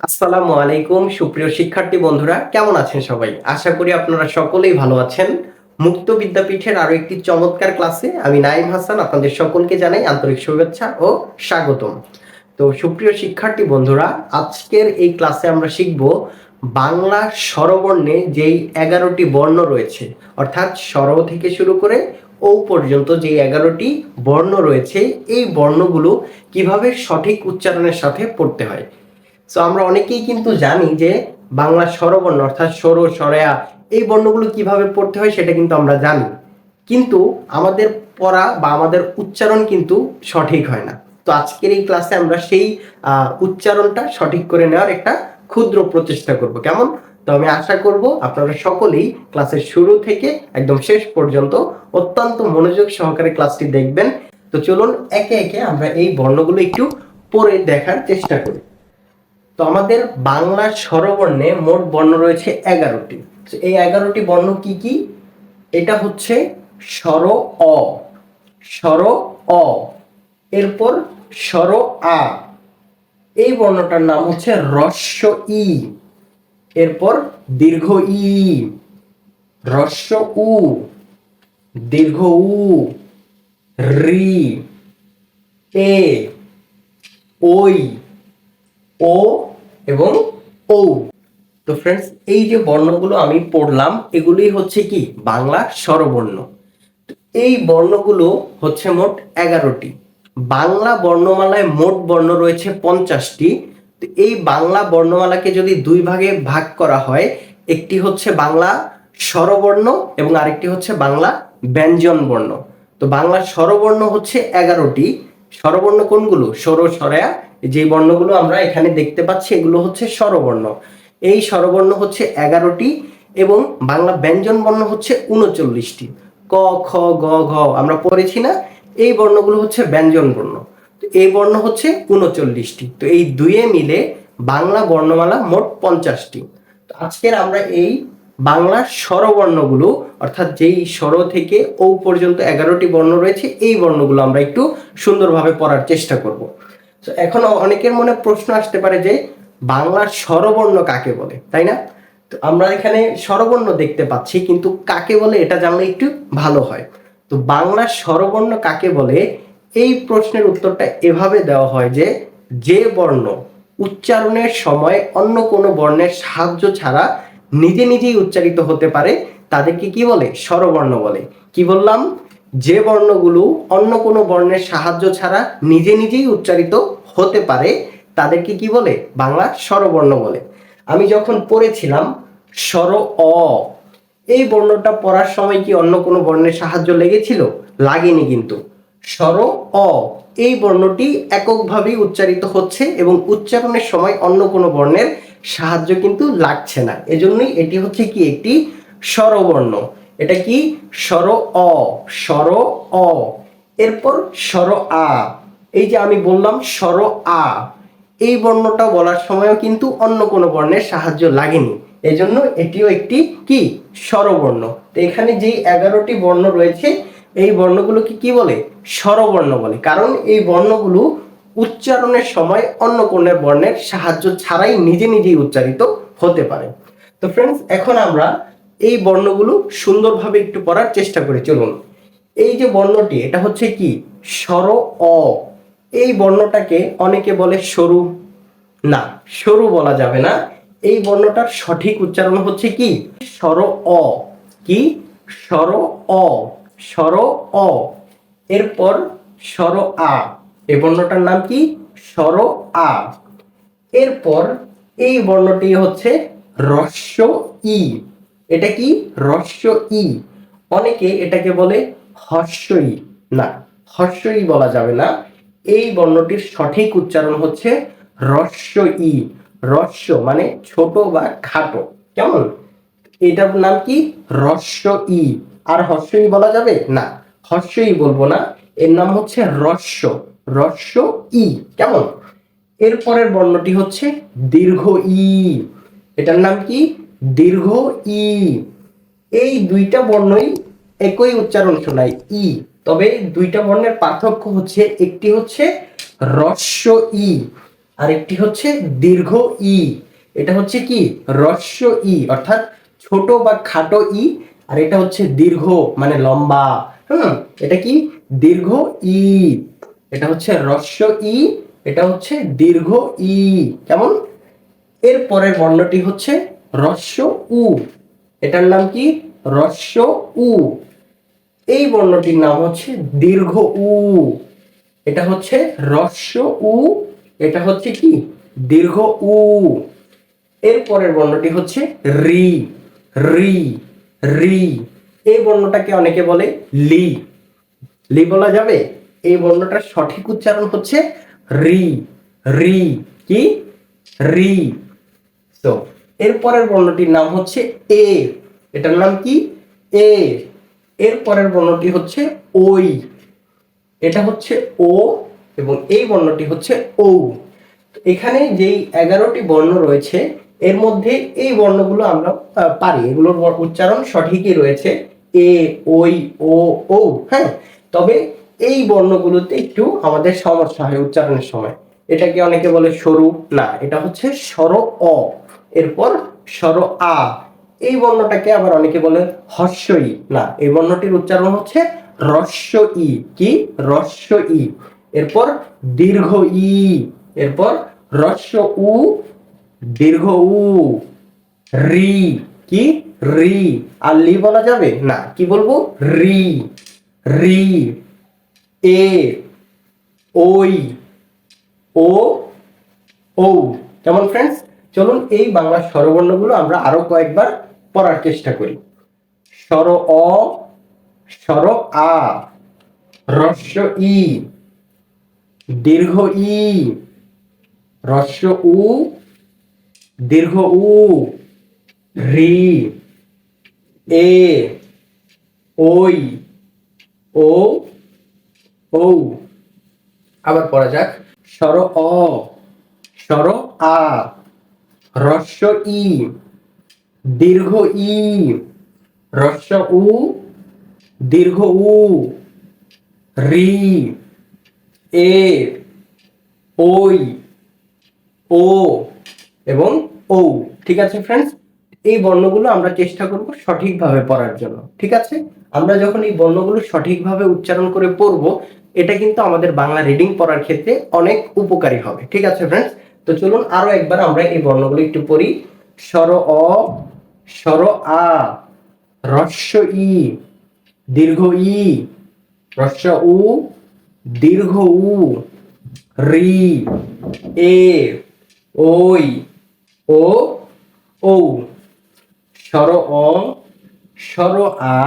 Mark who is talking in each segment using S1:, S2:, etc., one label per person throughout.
S1: আসসালামু আলাইকুম সুপ্রিয় শিক্ষার্থী বন্ধুরা, কেমন আছেন সবাই? আশা করি আপনারা সকলেই ভালো আছেন। মুক্ত বিদ্যাপীঠের আরো একটি চমৎকার ক্লাসে আমি নাঈম হাসান আপনাদের সকলকে জানাই আন্তরিক শুভেচ্ছা ও স্বাগতম। তো সুপ্রিয় শিক্ষার্থী বন্ধুরা, আজকের এই ক্লাসে আমরা শিখব বাংলা স্বরবর্ণে যেই 11টি বর্ণ রয়েছে, অর্থাৎ স্বর থেকে শুরু করে ও পর্যন্ত যে 11টি বর্ণ রয়েছে, এই বর্ণগুলো কিভাবে সঠিক উচ্চারণের সাথে পড়তে হয়। সো আমরা অনেকেই কিন্তু জানি যে বাংলা স্বরবর্ণ অর্থাৎ স্বর, স্বরেয়া এই বর্ণগুলো কিভাবে পড়তে হয় সেটা কিন্তু আমরা জানি, কিন্তু আমাদের পড়া বা আমাদের উচ্চারণ কিন্তু সঠিক হয় না। তো আজকের এই ক্লাসে আমরা সেই উচ্চারণটা সঠিক করে নেওয়ার একটা ক্ষুদ্র প্রচেষ্টা করব। কেমন? তো আমি আশা করব আপনারা সকলেই ক্লাসের শুরু থেকে একদম শেষ পর্যন্ত অত্যন্ত মনোযোগ সহকারে ক্লাসটি দেখবেন। তো চলুন একে একে আমরা এই বর্ণগুলো একটু পড়ে দেখার চেষ্টা করি। তো আমাদের বাংলা স্বরবর্ণে মোট বর্ণ রয়েছে 11টি। এই 11টি বর্ণ কি কি? এটা হচ্ছে স্বর অ, স্বর অ, এরপর স্বর আ, এই বর্ণটার নাম হচ্ছে হ্রস্ব ই, এরপর দীর্ঘ ই, হ্রস্ব উ, দীর্ঘ উ, রি, এ, ওই, ও এবং ঔ। তো ফ্রেন্ডস, এই যে বর্ণগুলো আমি পড়লাম এগুলোই হচ্ছে কি বাংলা স্বরবর্ণ। এই বর্ণগুলো হচ্ছে মোট 11টি। বাংলা বর্ণমালায় মোট বর্ণ রয়েছে 50টি। তো এই বাংলা বর্ণমালাকে যদি দুই ভাগে ভাগ করা হয়, একটি হচ্ছে বাংলা স্বরবর্ণ এবং আরেকটি হচ্ছে বাংলা ব্যঞ্জন বর্ণ। তো বাংলা স্বরবর্ণ হচ্ছে 11টি। স্বরবর্ণ কোনগুলো? স্বর, স্বরেয়া, যে বর্ণগুলো আমরা এখানে দেখতে পাচ্ছি এগুলো হচ্ছে স্বরবর্ণ। এই স্বরবর্ণ হচ্ছে 11টি এবং বাংলা ব্যঞ্জন বর্ণ হচ্ছে 39টি। ক, খ, গ, ঘ আমরা পড়েছি না? এই বর্ণগুলো হচ্ছে ব্যঞ্জন বর্ণ। তো এই বর্ণ হচ্ছে 39টি। তো এই দুয়ে মিলে বাংলা বর্ণমালা মোট 50টি। তো আজকের আমরা এই বাংলা স্বরবর্ণগুলো, অর্থাৎ যেই স্বর থেকে ও পর্যন্ত 11টি বর্ণ রয়েছে, এই বর্ণগুলো আমরা একটু সুন্দরভাবে পড়ার চেষ্টা করব। তো এখন অনেকের মনে প্রশ্ন আসতে পারে যে বাংলার স্বরবর্ণ কাকে বলে, তাই না? তো আমরা এখানে স্বরবর্ণ দেখতে পাচ্ছি, কিন্তু কাকে বলে এটা জানলে একটু ভালো হয়। তো বাংলার স্বরবর্ণ কাকে বলে, এই প্রশ্নের উত্তরটা এভাবে দেওয়া হয় যে যে বর্ণ উচ্চারণের সময় অন্য কোনো বর্ণের সাহায্য ছাড়া নিজে নিজেই উচ্চারিত হতে পারে তাদেরকে কি বলে? স্বরবর্ণ বলে। কি বললাম? যে বর্ণগুলো অন্য কোনো বর্ণের সাহায্য ছাড়া নিজে নিজেই উচ্চারিত হতে পারে তাদেরকে কি বলে? বাংলা স্বরবর্ণ বলে। আমি যখন পড়েছিলাম স্বর অ, এই বর্ণটা পড়ার সময় কি অন্য কোনো বর্ণের সাহায্য লেগেছিল? লাগেনি। কিন্তু স্বর অ, এই বর্ণটি এককভাবেই উচ্চারিত হচ্ছে এবং উচ্চারণের সময় অন্য কোনো বর্ণের সাহায্য কিন্তু লাগছে না। এজন্যই এটি হচ্ছে কি একটি স্বরবর্ণ। এটা কি? স্বর অ, স্বর অ, এরপর স্বর আ। এই যে আমি বললাম স্বর আ, এই বর্ণটা বলার সময়ও কিন্তু অন্য কোনো বর্ণের সাহায্য লাগেনি, এজন্য এটিও একটি কি স্বরবর্ণ। তো এখানে যে 11টি বর্ণ রয়েছে এই বর্ণগুলোকে কি বলে? স্বরবর্ণ বলে, কারণ এই বর্ণগুলো উচ্চারণের সময় অন্য কোনো বর্ণের সাহায্য ছাড়াই নিজে নিজেই উচ্চারিত হতে পারে। তো ফ্রেন্ডস, এখন আমরা এই বর্ণগুলো সুন্দরভাবে একটু পড়ার চেষ্টা করি। চলুন, এই যে বর্ণটি এটা হচ্ছে কি স্বর অ, এই বর্ণটাকে অনেকে বলে সরু। না, সরু বলা যাবে না। এই বর্ণটার সঠিক উচ্চারণ হচ্ছে কি স্বর অ। কি? স্বর অ, স্বর অ, এরপর স্বর আ, এই বর্ণটার নাম কি? স্বর আ। এরপর এই বর্ণটি হচ্ছে হ্রস্ব ই। এটা কি? হ্রস্ব ই। অনেকে এটাকে বলে হর্স্ব ই। না, হর্স্ব ই বলা যাবে না। এই বর্ণটির সঠিক উচ্চারণ হচ্ছে হ্রস্ব ই। হ্রস্ব মানে ছোট বা খাটো। কেমন? এটার নাম কি? হ্রস্ব ই। আর হর্স্ব ই বলা যাবে না, হর্স্ব ই বলবো না, এর নাম হচ্ছে হ্রস্ব, হ্রস্ব ই। কেমন? এরপরের বর্ণটি হচ্ছে দীর্ঘ ই। এটার নাম কি? দীর্ঘ ই। এই দুইটা বর্ণই একই উচ্চারণ শোনায়, ই। তবে দুইটা বর্ণের পার্থক্য হচ্ছে একটি হচ্ছে হ্রস্ব ই আরেকটি হচ্ছে দীর্ঘ ই, এটা হচ্ছে কি হ্রস্ব ই অর্থাৎ ছোট বা খাটো ই, আর এটা হচ্ছে দীর্ঘ মানে লম্বা। এটা কি দীর্ঘ ই, এটা হচ্ছে হ্রস্ব ই, এটা হচ্ছে দীর্ঘ ই। কেমন? এর পরের বর্ণটি হচ্ছে হ্রস্ব উ, এটার নাম কি হ্রস্ব উ। এই বর্ণটির নাম হচ্ছে দীর্ঘ উ, এটা হচ্ছে হ্রস্ব উ, এটা হচ্ছে কি দীর্ঘ উ। এর পরের বর্ণটি হচ্ছে রি, রি, রি। এই বর্ণটাকে অনেকে বলে লি, লি বলা যাবে? এই বর্ণটার সঠিক উচ্চারণ হচ্ছে রি, রি, কি রি। তো এর পরের বর্ণটির নাম হচ্ছে এ, এটার নাম কি এ। এর পরের বর্ণটি হচ্ছে ওই, এটা হচ্ছে ও, এবং এই বর্ণটি হচ্ছে ও। এখানে যেই 11টি বর্ণ রয়েছে এর মধ্যে এই বর্ণগুলো আমরা পারি, এগুলোর উচ্চারণ সঠিকই রয়েছে, এ, ওই, ও, ও। হ্যাঁ, তবে এই বর্ণগুলোতে একটু আমাদের সমস্যা হয় উচ্চারণের সময়। এটাকে অনেকে বলে সরু, না এটা হচ্ছে স্বর অ। এরপর স্বর আ, এই বর্ণটাকে আবার অনেকে বলে হর্ষ ই, না এই বর্ণটির উচ্চারণ হচ্ছে হ্রস্ব ই, কি হ্রস্ব ই। এরপর দীর্ঘ ই, এরপর হ্রস্ব উ, দীর্ঘ উ, রি, কি রি। আর লি বলা যাবে না, কি বলবো রি, রি। এ, ওই, ও, ও। কেমন ফ্রেন্ডস? চলুন এই বাংলা স্বরবর্ণগুলো আমরা আরো কয়েকবার পড়ার চেষ্টা করি। স্বর অ, স্বর আ, হ্রস্ব ই, দীর্ঘ ই, হ্রস্ব উ, দীর্ঘ উ, রি, এ, ওই, ও, ও। আবার পড়া যাক। স্বর অ, স্বর আ, হ্রস্ব ই, দীর্ঘ ই, হ্রস্ব উ, দীর্ঘ উ, রি, এ, ওই, ও, এবং ও। ঠিক আছে ফ্রেন্ডস, এই বর্ণগুলো আমরা চেষ্টা করব সঠিকভাবে পড়ার জন্য। ঠিক আছে, আমরা যখন এই বর্ণগুলো সঠিকভাবে উচ্চারণ করে পড়ব, এটা কিন্তু আমাদের বাংলা রিডিং পড়ার ক্ষেত্রে অনেক উপকারী হবে। ঠিক আছে ফ্রেন্ডস, তো চলুন আরো একবার আমরা এই বর্ণগুলো একটু পড়ি। স্বর অ, স্বর আ, হ্রস্ব ই, দীর্ঘ ই, হ্রস্ব উ, দীর্ঘ উ, রি, এ, ওই, ও, ও। স্বর অ, স্বর আ,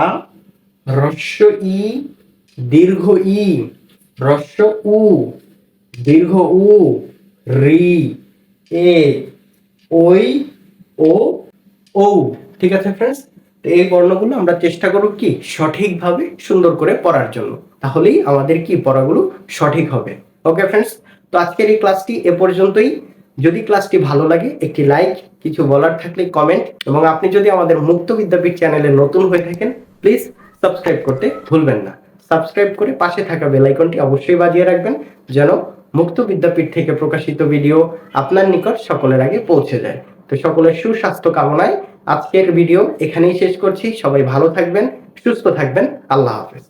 S1: হ্রস্ব ই, দীর্ঘ ই, হ্রস্ব উ, দীর্ঘ উ, রি, এ, ওই, ও, ও। ঠিক আছে ফ্রেন্ডস, তো এই বর্ণগুলো আমরা চেষ্টা করব কি সঠিকভাবে সুন্দর করে পড়ার জন্য, তাহলেই আমাদের কি পড়াগুলো সঠিক হবে। ওকে ফ্রেন্ডস, তো আজকের এই ক্লাসটি এ পর্যন্তই। যদি ক্লাসটি ভালো লাগে একটি লাইক, কিছু বলার থাকলে কমেন্ট, এবং আপনি যদি আমাদের মুক্ত বিদ্যাপীঠ চ্যানেলে নতুন হয়ে থাকেন প্লিজ সাবস্ক্রাইব করতে ভুলবেন না। সাবস্ক্রাইব করে পাশে থাকা বেল আইকনটি অবশ্যই বাজিয়ে রাখবেন, যেন মুক্ত বিদ্যাপীঠ থেকে প্রকাশিত ভিডিও আপনার নিকট সকলের আগে পৌঁছে যায়। তো সকলের সুস্বাস্থ্য কামনায় আজকের ভিডিও এখানেই শেষ করছি। সবাই ভালো থাকবেন, সুস্থ থাকবেন। আল্লাহ হাফেজ।